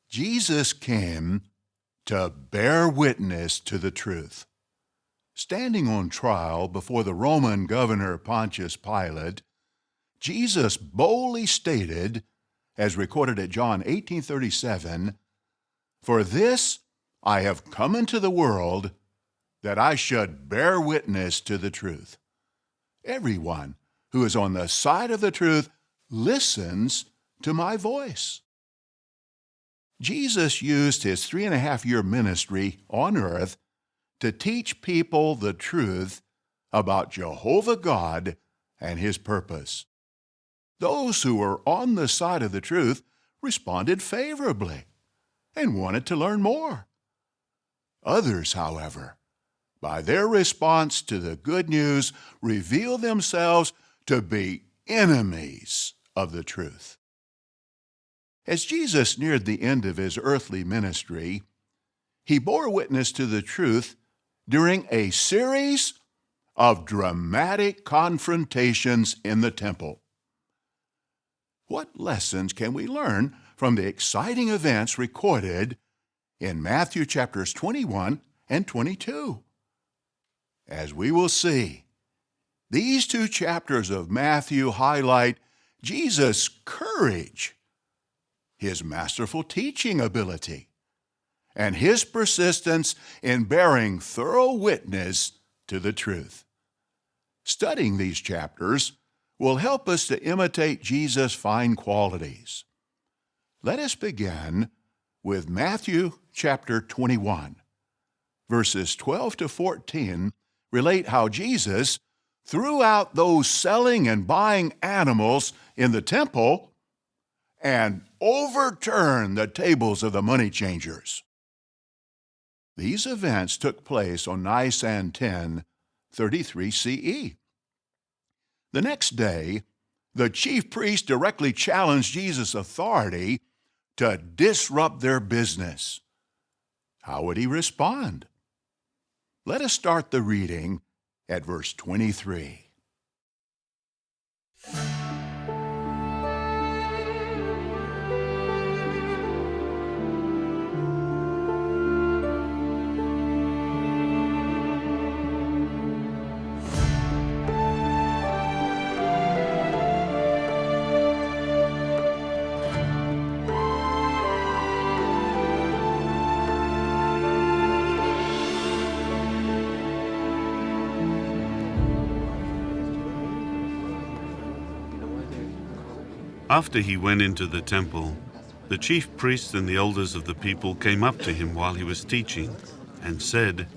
Jesus came to bear witness to the truth. Standing on trial before the Roman governor Pontius Pilate, Jesus boldly stated, as recorded at John 18:37, "For this I have come into the world, that I should bear witness to the truth. Everyone who is on the side of the truth listens to my voice." Jesus used his 3.5-year ministry on earth to teach people the truth about Jehovah God and his purpose. Those who were on the side of the truth responded favorably and wanted to learn more. Others, however, by their response to the good news, revealed themselves to be enemies of the truth. As Jesus neared the end of his earthly ministry, he bore witness to the truth during a series of dramatic confrontations in the temple. What lessons can we learn from the exciting events recorded in Matthew chapters 21 and 22? As we will see, these 2 chapters of Matthew highlight Jesus' courage, his masterful teaching ability, and his persistence in bearing thorough witness to the truth. Studying these chapters will help us to imitate Jesus' fine qualities. Let us begin with Matthew chapter 21. Verses 12 to 14 relate how Jesus threw out those selling and buying animals in the temple and overturned the tables of the money changers. These events took place on Nisan 10, 33 CE. The next day, the chief priests directly challenged Jesus' authority to disrupt their business. How would he respond? Let us start the reading at verse 23. After he went into the temple, the chief priests and the elders of the people came up to him while he was teaching and said,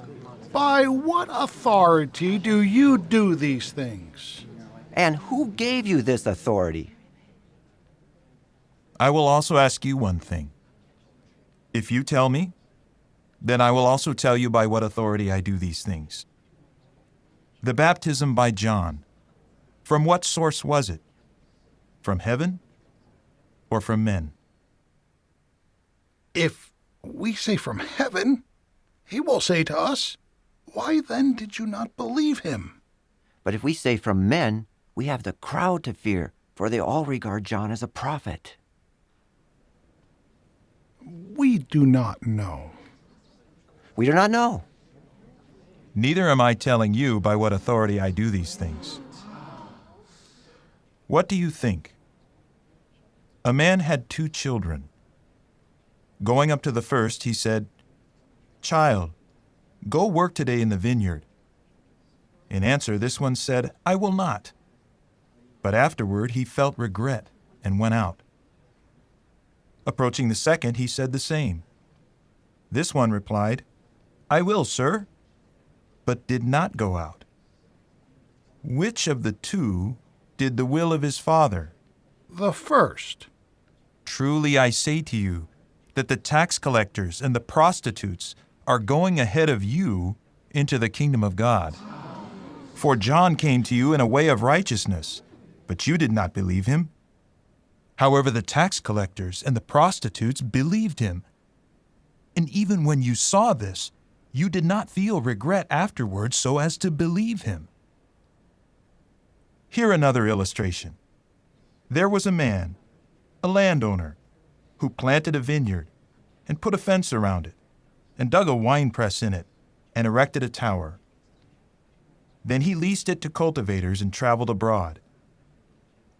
"By what authority do you do these things?" "And who gave you this authority?" I will also ask you one thing. If you tell me, then I will also tell you by what authority I do these things. The baptism by John, from what source was it? From heaven or from men? If we say from heaven, he will say to us, "Why then did you not believe him?" But if we say from men, we have the crowd to fear, for they all regard John as a prophet. We do not know. We do not know. Neither am I telling you by what authority I do these things. What do you think? A man had 2 children. Going up to the first, he said, "Child, go work today in the vineyard." In answer, this one said, "I will not." But afterward he felt regret and went out. Approaching the second, he said the same. This one replied, "I will, sir," but did not go out. Which of the 2 did the will of his father? The first. Truly I say to you that the tax collectors and the prostitutes are going ahead of you into the kingdom of God. For John came to you in a way of righteousness, but you did not believe him. However, the tax collectors and the prostitutes believed him. And even when you saw this, you did not feel regret afterwards so as to believe him. Here another illustration. There was a man, a landowner, who planted a vineyard and put a fence around it, and dug a winepress in it, and erected a tower. Then he leased it to cultivators and traveled abroad.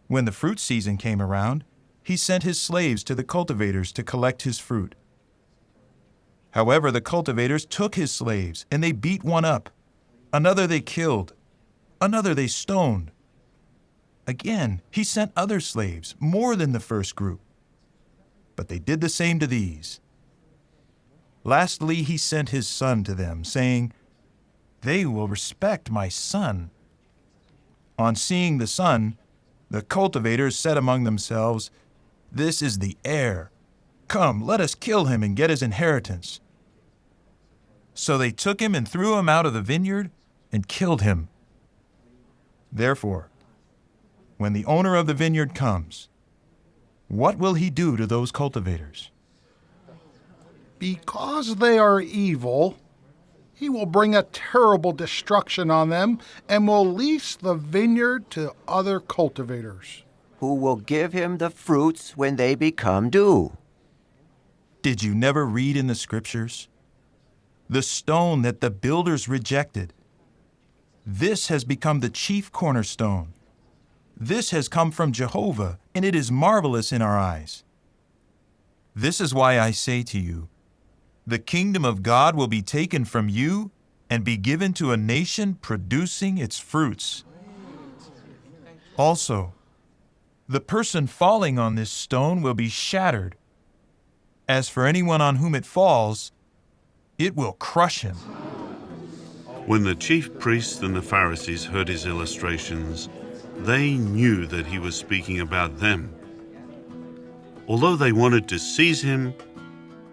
When the fruit season came around, he sent his slaves to the cultivators to collect his fruit. However, the cultivators took his slaves, and they beat one up. Another they killed. Another they stoned. Again, he sent other slaves, more than the first group. But they did the same to these. Lastly, he sent his son to them, saying, "They will respect my son." On seeing the son, the cultivators said among themselves, "This is the heir. Come, let us kill him and get his inheritance." So they took him and threw him out of the vineyard and killed him. Therefore, when the owner of the vineyard comes, what will he do to those cultivators? Because they are evil, he will bring a terrible destruction on them and will lease the vineyard to other cultivators. Who will give him the fruits when they become due. Did you never read in the Scriptures? The stone that the builders rejected. This has become the chief cornerstone. This has come from Jehovah, and it is marvelous in our eyes. This is why I say to you, the kingdom of God will be taken from you and be given to a nation producing its fruits. Also, the person falling on this stone will be shattered. As for anyone on whom it falls, it will crush him. When the chief priests and the Pharisees heard his illustrations, they knew that he was speaking about them. Although they wanted to seize him,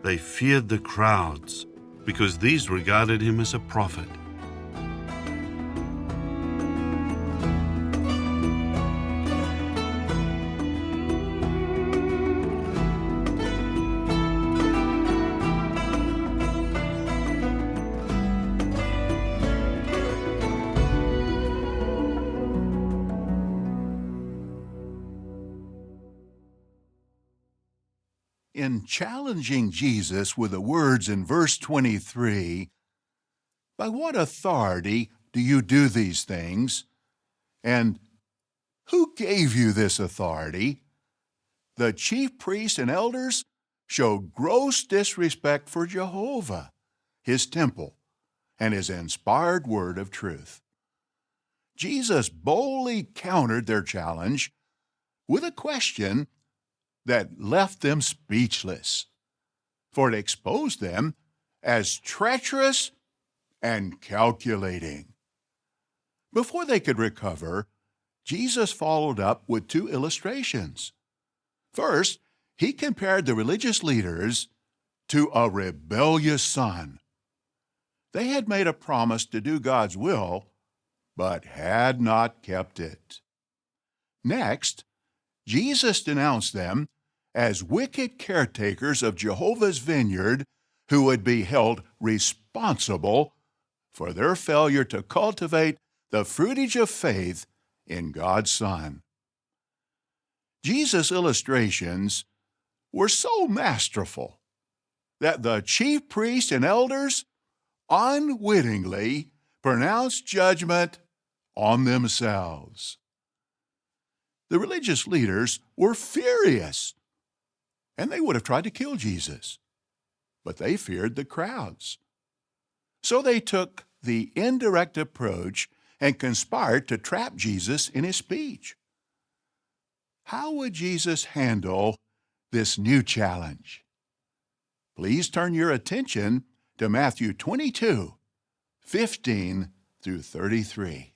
they feared the crowds, because these regarded him as a prophet. In challenging Jesus with the words in verse 23, "By what authority do you do these things?" and "Who gave you this authority?" the chief priests and elders show gross disrespect for Jehovah, his temple, and his inspired word of truth. Jesus boldly countered their challenge with a question that left them speechless, for it exposed them as treacherous and calculating. Before they could recover, Jesus followed up with two illustrations. First, he compared the religious leaders to a rebellious son. They had made a promise to do God's will, but had not kept it. Next, Jesus denounced them as wicked caretakers of Jehovah's vineyard who would be held responsible for their failure to cultivate the fruitage of faith in God's Son. Jesus' illustrations were so masterful that the chief priests and elders unwittingly pronounced judgment on themselves. The religious leaders were furious, and they would have tried to kill Jesus, but they feared the crowds. So they took the indirect approach and conspired to trap Jesus in his speech. How would Jesus handle this new challenge? Please turn your attention to Matthew 22, 15 through 33.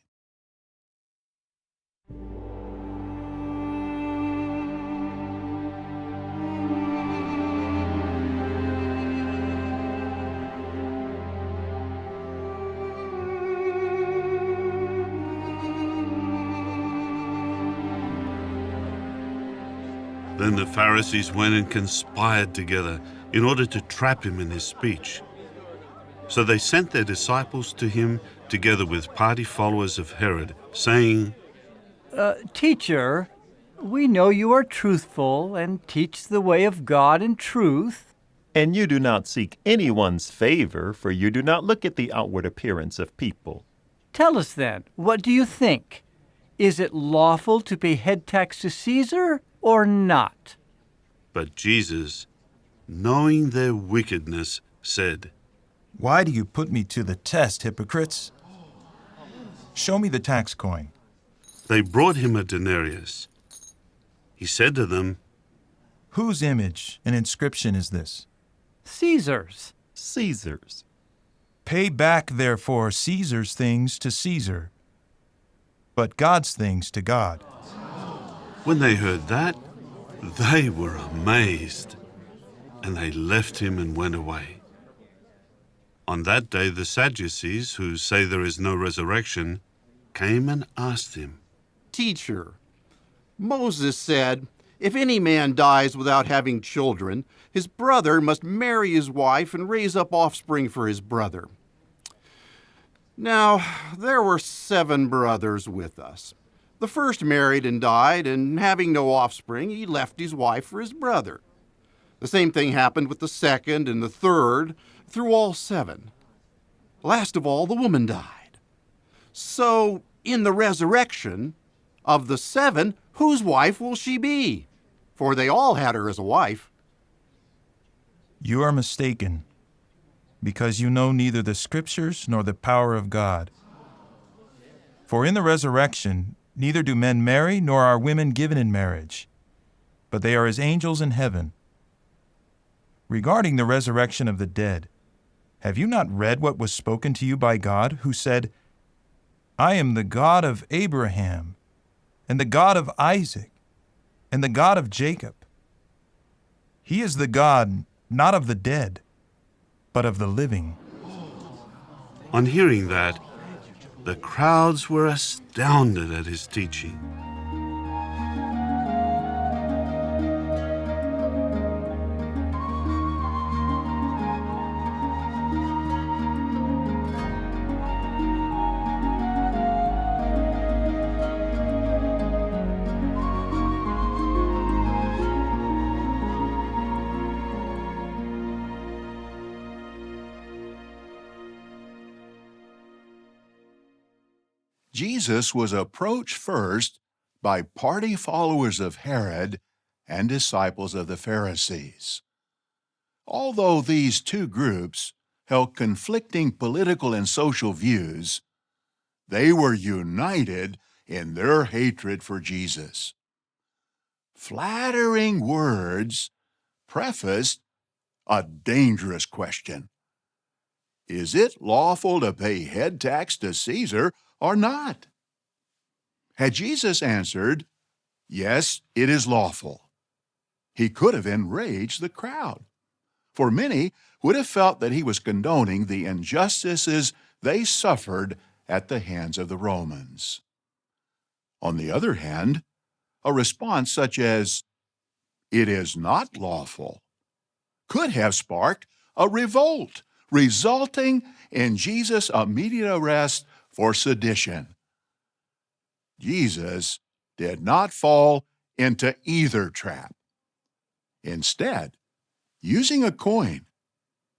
Then the Pharisees went and conspired together in order to trap him in his speech. So they sent their disciples to him together with party followers of Herod, saying, Teacher, we know you are truthful and teach the way of God in truth. And you do not seek anyone's favor, for you do not look at the outward appearance of people. Tell us then, what do you think? Is it lawful to pay head tax to Caesar or not? But Jesus, knowing their wickedness, said, Why do you put me to the test, hypocrites? Show me the tax coin. They brought him a denarius. He said to them, Whose image and inscription is this? Caesar's. Caesar's. Pay back, therefore, Caesar's things to Caesar, but God's things to God. When they heard that, they were amazed, and they left him and went away. On that day, the Sadducees, who say there is no resurrection, came and asked him, Teacher, Moses said, if any man dies without having children, his brother must marry his wife and raise up offspring for his brother. Now, there were 7 brothers with us. The first married and died, and having no offspring, he left his wife for his brother. The same thing happened with the second and the third, through all 7. Last of all, the woman died. So, in the resurrection, of the 7, whose wife will she be? For they all had her as a wife. You are mistaken, because you know neither the Scriptures nor the power of God. For in the resurrection, neither do men marry nor are women given in marriage, but they are as angels in heaven. Regarding the resurrection of the dead, have you not read what was spoken to you by God, who said, I am the God of Abraham, and the God of Isaac, and the God of Jacob? He is the God not of the dead, but of the living. On hearing that, the crowds were astounded at his teaching. Jesus was approached first by party followers of Herod and disciples of the Pharisees. Although these two groups held conflicting political and social views, they were united in their hatred for Jesus. Flattering words prefaced a dangerous question. Is it lawful to pay head tax to Caesar or not? Had Jesus answered, yes, it is lawful, he could have enraged the crowd, for many would have felt that he was condoning the injustices they suffered at the hands of the Romans. On the other hand, a response such as, it is not lawful, could have sparked a revolt, resulting in Jesus' immediate arrest for sedition. Jesus did not fall into either trap. Instead, using a coin,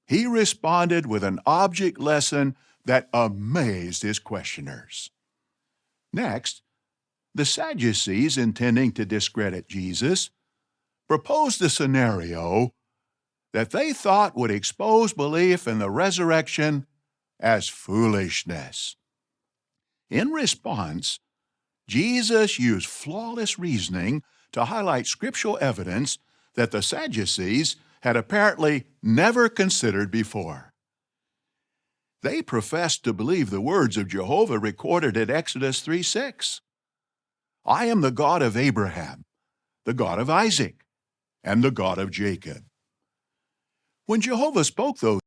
he responded with an object lesson that amazed his questioners. Next, the Sadducees, intending to discredit Jesus, proposed a scenario that they thought would expose belief in the resurrection as foolishness. In response, Jesus used flawless reasoning to highlight scriptural evidence that the Sadducees had apparently never considered before. They professed to believe the words of Jehovah recorded in Exodus 3:6. I am the God of Abraham, the God of Isaac, and the God of Jacob. When Jehovah spoke those